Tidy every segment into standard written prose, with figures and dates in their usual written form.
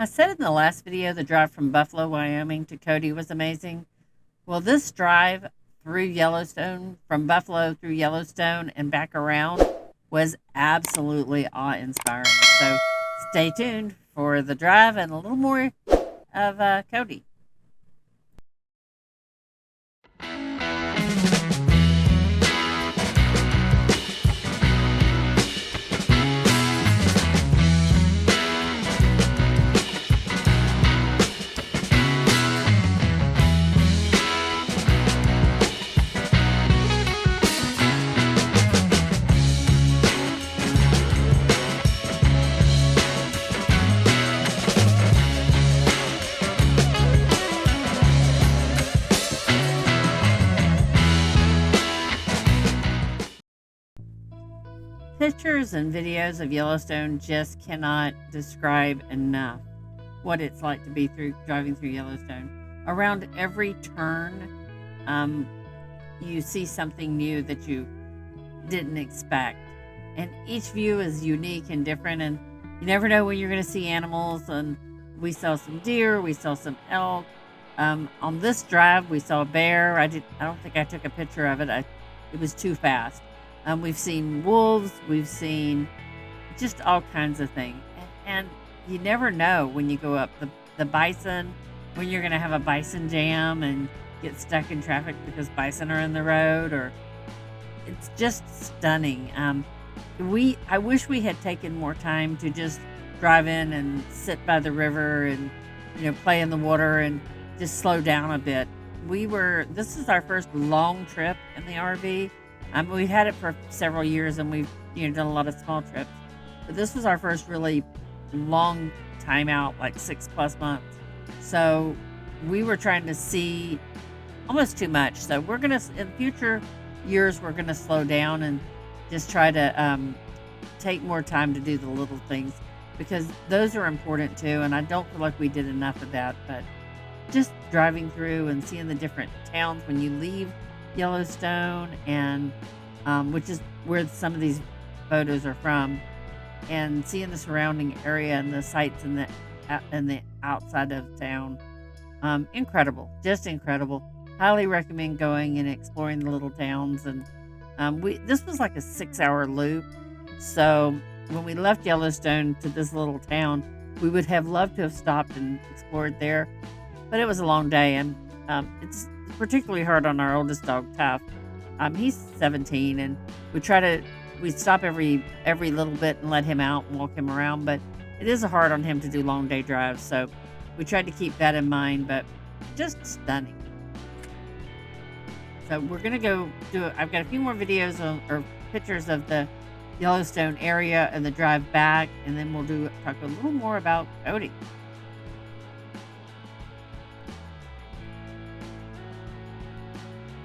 I said in the last video the drive from Buffalo, Wyoming to Cody was amazing. Well, this drive through Yellowstone, from Buffalo through Yellowstone and back around, was absolutely awe inspiring. So stay tuned for the drive and a little more of Cody. Pictures and videos of Yellowstone just cannot describe enough what it's like to be driving through Yellowstone. Around every turn, you see something new that you didn't expect, and each view is unique and different. And you never know when you're going to see animals. And we saw some deer, we saw some elk. On this drive, we saw a bear. I don't think I took a picture of it. It was too fast. We've seen wolves. We've seen just all kinds of things. And you never know when you go up the bison, when you're going to have a bison jam and get stuck in traffic because bison are in the road. Or it's just stunning. I wish we had taken more time to just drive in and sit by the river and play in the water and just slow down a bit. This is our first long trip in the RV. We've had it for several years, and we've done a lot of small trips. But this was our first really long time out, like 6+ months. So we were trying to see almost too much. So in future years, we're gonna slow down and just try to take more time to do the little things, because those are important too. And I don't feel like we did enough of that. But just driving through and seeing the different towns when you leave Yellowstone, and which is where some of these photos are from, and seeing the surrounding area and the sights in the outside of town. Incredible, just incredible. Highly recommend going and exploring the little towns. And this was like a 6-hour loop. So when we left Yellowstone to this little town, we would have loved to have stopped and explored there, but it was a long day, and it's particularly hard on our oldest dog, Tough. He's 17, and we stop every little bit and let him out and walk him around, but it is hard on him to do long day drives, so we tried to keep that in mind. But just stunning. So we're gonna go I've got a few more videos or pictures of the Yellowstone area and the drive back, and then we'll talk a little more about Cody.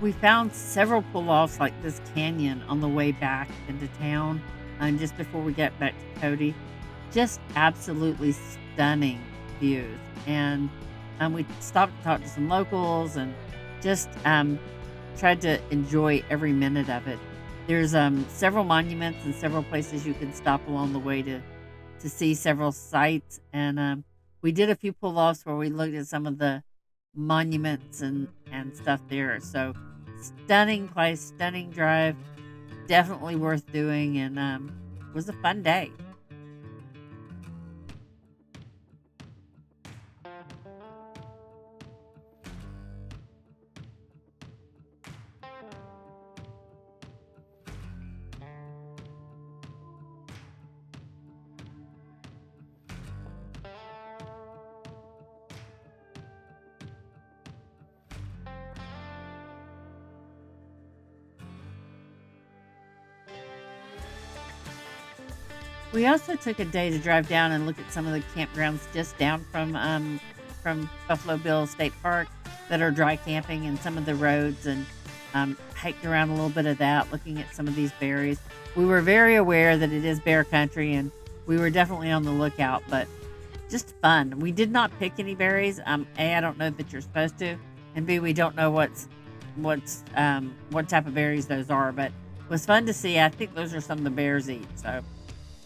We found several pull-offs like this canyon on the way back into town, and just before we get back to Cody. Just absolutely stunning views. And we stopped to talk to some locals and just tried to enjoy every minute of it. There's several monuments and several places you can stop along the way to see several sites. And we did a few pull-offs where we looked at some of the monuments and stuff there. So stunning place, stunning drive, definitely worth doing, and it was a fun day. We also took a day to drive down and look at some of the campgrounds just down from Buffalo Bill State Park that are dry camping, and some of the roads, and hiked around a little bit of that, looking at some of these berries. We were very aware that it is bear country, and we were definitely on the lookout, but just fun. We did not pick any berries. A, I don't know that you're supposed to, and B, we don't know what type of berries those are, but it was fun to see. I think those are some the bears eat. So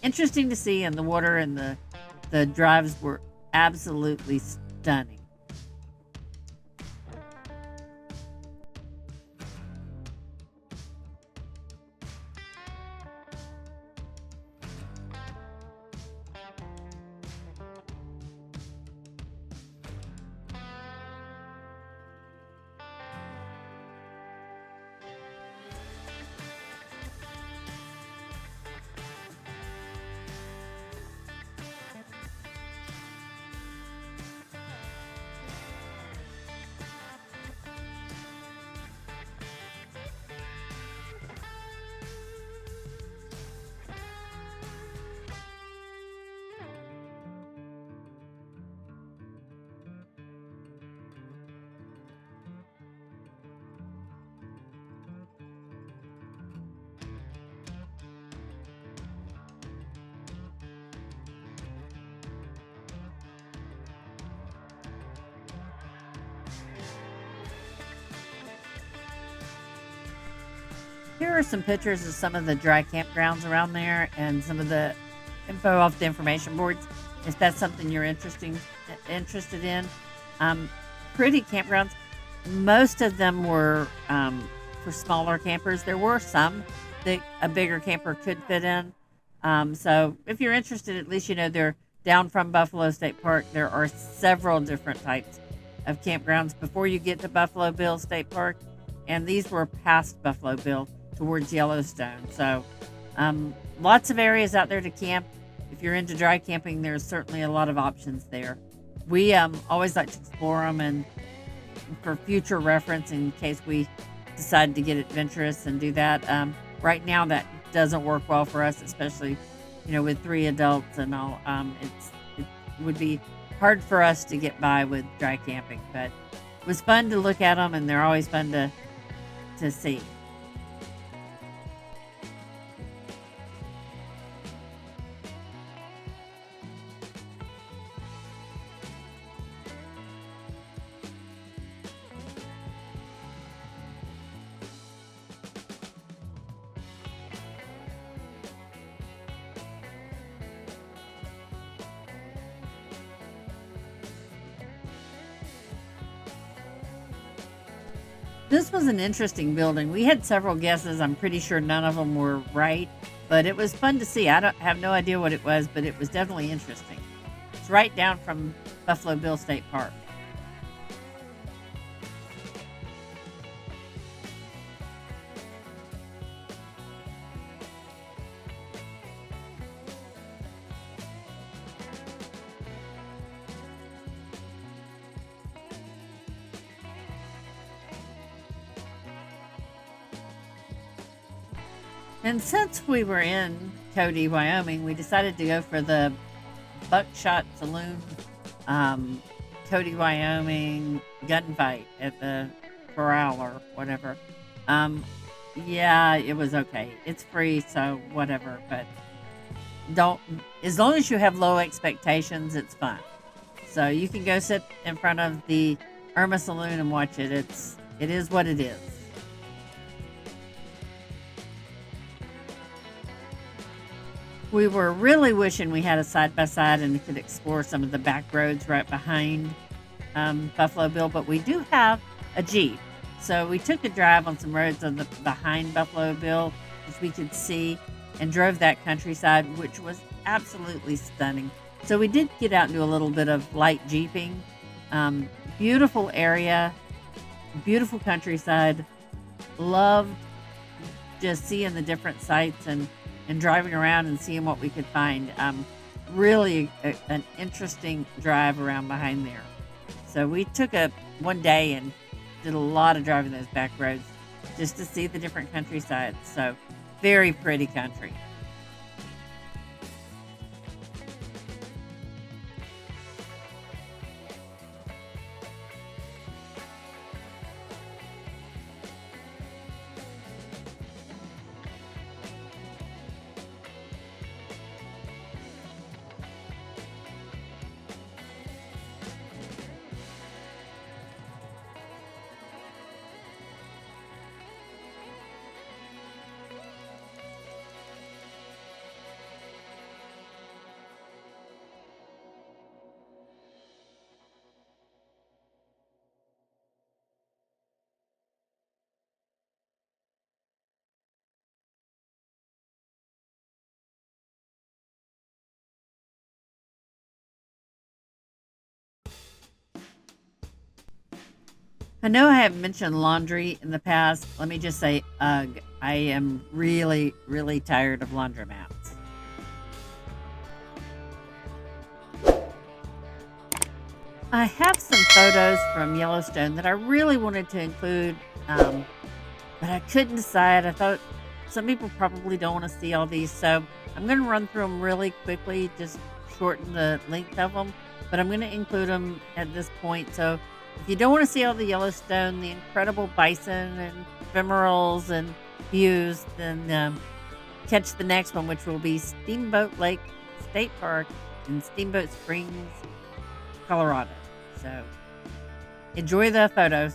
interesting to see in the water, and the drives absolutely stunning. Here are some pictures of some of the dry campgrounds around there and some of the info off the information boards. If that's something you're interested in, pretty campgrounds. Most of them were for smaller campers. There were some that a bigger camper could fit in. So if you're interested, at least you know they're down from Buffalo State Park. There are several different types of campgrounds before you get to Buffalo Bill State Park, and these were past Buffalo Bill towards Yellowstone. So lots of areas out there to camp. If you're into dry camping, there's certainly a lot of options there. We always like to explore them, and for future reference in case we decide to get adventurous and do that. Right now that doesn't work well for us, especially with 3 adults and all. It would be hard for us to get by with dry camping, but it was fun to look at them, and they're always fun to see. This was an interesting building. We had several guesses. I'm pretty sure none of them were right, but it was fun to see. I don't have no idea what it was, but it was definitely interesting. It's right down from Buffalo Bill State Park. And since we were in Cody, Wyoming, we decided to go for the Buckshot Saloon, Cody, Wyoming gunfight at the corral or whatever. Yeah, it was okay. It's free, so whatever. But don't, as long as you have low expectations, it's fun. So you can go sit in front of the Irma Saloon and watch it. It is what it is. We were really wishing we had a side-by-side and could explore some of the back roads right behind Buffalo Bill, but we do have a Jeep. So we took a drive on some roads on the behind Buffalo Bill, which we could see, and drove that countryside, which was absolutely stunning. So we did get out and do a little bit of light jeeping. Beautiful area, beautiful countryside. Loved just seeing the different sights and driving around and seeing what we could find. Really an interesting drive around behind there. So we took one day and did a lot of driving those back roads just to see the different countrysides. So very pretty country. I know I have mentioned laundry in the past. Let me just say, ugh, I am really, really tired of laundromats. I have some photos from Yellowstone that I really wanted to include, um, but I couldn't decide. I thought some people probably don't want to see all these, so I'm going to run through them really quickly, just shorten the length of them. But I'm going to include them at this point. So if you don't want to see all the Yellowstone, the incredible bison and ephemerals and views, then catch the next one, which will be Steamboat Lake State Park in Steamboat Springs, Colorado. So enjoy the photos.